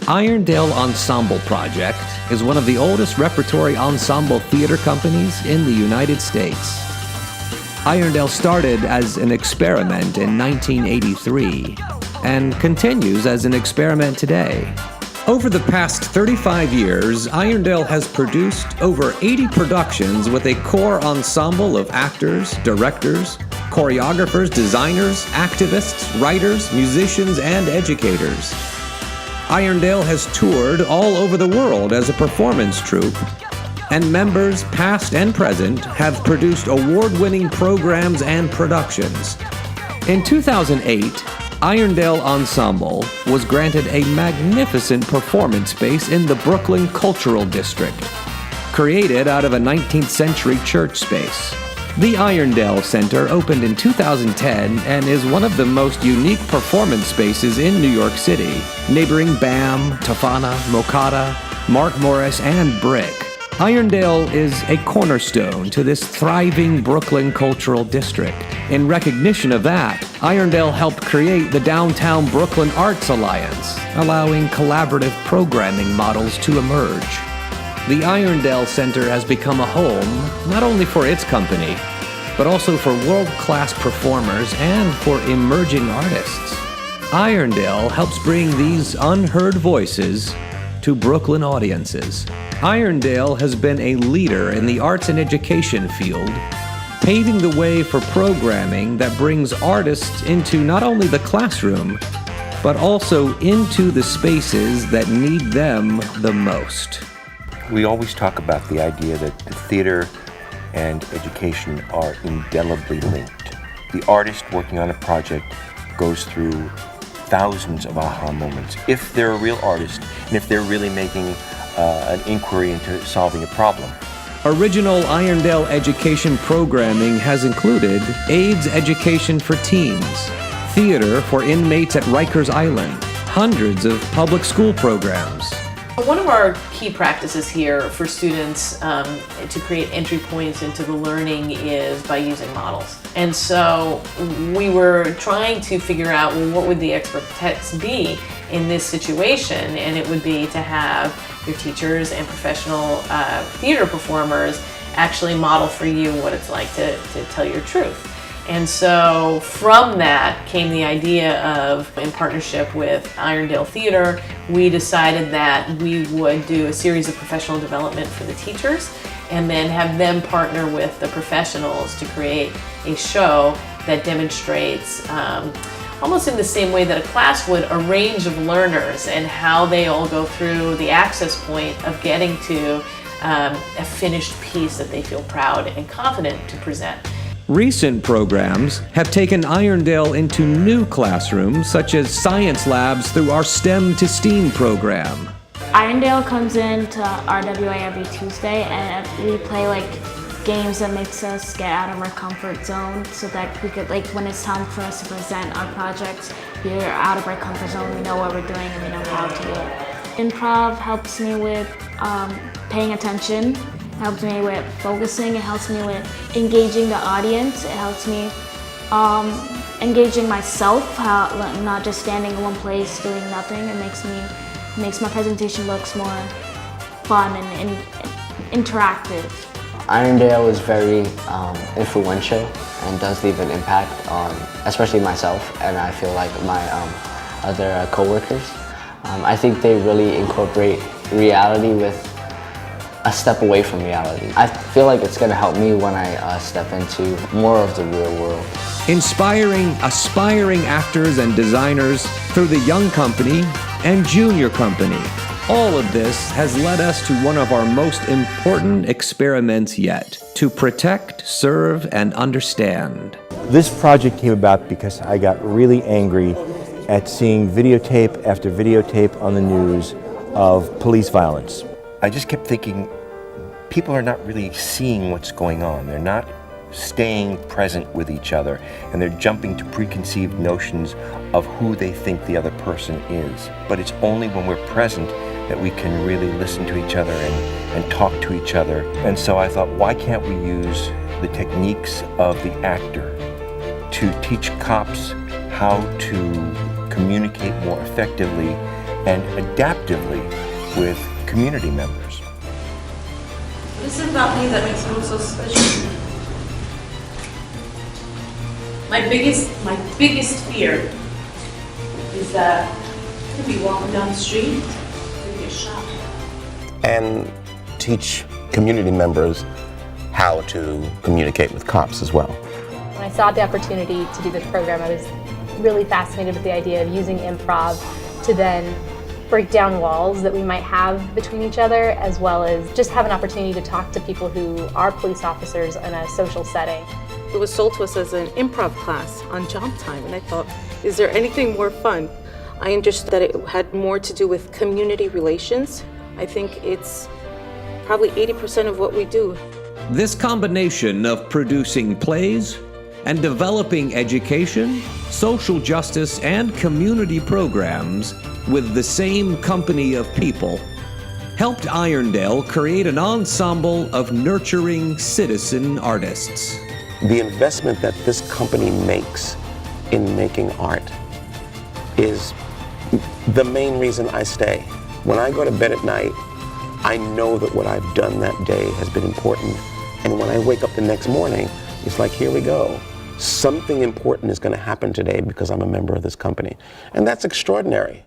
Irondale Ensemble Project is one of the oldest repertory ensemble theater companies in the United States. Irondale started as an experiment in 1983 and continues as an experiment today. Over the past 35 years, Irondale has produced over 80 productions with a core ensemble of actors, directors, choreographers, designers, activists, writers, musicians, and educators. Irondale has toured all over the world as a performance troupe, and members, past and present, have produced award-winning programs and productions. In 2008, Irondale Ensemble was granted a magnificent performance space in the Brooklyn Cultural District, created out of a 19th century church space. The Irondale Center opened in 2010 and is one of the most unique performance spaces in New York City, neighboring BAM, Tafana, Mokata, Mark Morris, and Brick. Irondale is a cornerstone to this thriving Brooklyn Cultural District. In recognition of that, Irondale helped create the Downtown Brooklyn Arts Alliance, allowing collaborative programming models to emerge. The Irondale Center has become a home not only for its company, but also for world-class performers and for emerging artists. Irondale helps bring these unheard voices to Brooklyn audiences. Irondale has been a leader in the arts and education field, paving the way for programming that brings artists into not only the classroom, but also into the spaces that need them the most. We always talk about the idea that the theater and education are indelibly linked. The artist working on a project goes through thousands of aha moments. If they're a real artist, and if they're really making an inquiry into solving a problem. Original Irondale education programming has included AIDS education for teens, theater for inmates at Rikers Island, hundreds of public school programs. One of our key practices here for students to create entry points into the learning is by using models. And so we were trying to figure out, well, what would the expert text be in this situation? And it would be to have your teachers and professional theater performers actually model for you what it's like to tell your truth. And so from that came the idea of, in partnership with Irondale Theater, we decided that we would do a series of professional development for the teachers and then have them partner with the professionals to create a show that demonstrates, almost in the same way that a class would, a range of learners and how they all go through the access point of getting to a finished piece that they feel proud and confident to present. Recent programs have taken Irondale into new classrooms, such as science labs through our STEM to STEAM program. Irondale comes into RWA every Tuesday, and we play games that makes us get out of our comfort zone, so that we could, when it's time for us to present our projects, we're out of our comfort zone, we know what we're doing, and we know how to do it. Improv helps me with paying attention. It helps me with focusing, it helps me with engaging the audience, it helps me engaging myself, not just standing in one place doing nothing. It makes my presentation looks more fun and interactive. Irondale is very influential and does leave an impact on especially myself, and I feel like my other coworkers. I think they really incorporate reality with a step away from reality. I feel like it's going to help me when I step into more of the real world. Inspiring aspiring actors and designers through the Young Company and Junior Company. All of this has led us to one of our most important experiments yet, to protect, serve, and understand. This project came about because I got really angry at seeing videotape after videotape on the news of police violence. I just kept thinking, people are not really seeing what's going on. They're not staying present with each other, and they're jumping to preconceived notions of who they think the other person is. But it's only when we're present that we can really listen to each other and talk to each other. And so I thought, why can't we use the techniques of the actor to teach cops how to communicate more effectively and adaptively with community members. What is it about me that makes you so special? My biggest fear is that I'm gonna be walking down the street and get shot. And teach community members how to communicate with cops as well. When I saw the opportunity to do this program, I was really fascinated with the idea of using improv to then break down walls that we might have between each other, as well as just have an opportunity to talk to people who are police officers in a social setting. It was sold to us as an improv class on job time, and I thought, is there anything more fun? I understood that it had more to do with community relations. I think it's probably 80% of what we do. This combination of producing plays and developing education, social justice, and community programs with the same company of people helped Irondale create an ensemble of nurturing citizen artists. The investment that this company makes in making art is the main reason I stay. When I go to bed at night, I know that what I've done that day has been important. And when I wake up the next morning, it's like, here we go. Something important is going to happen today because I'm a member of this company. And that's extraordinary.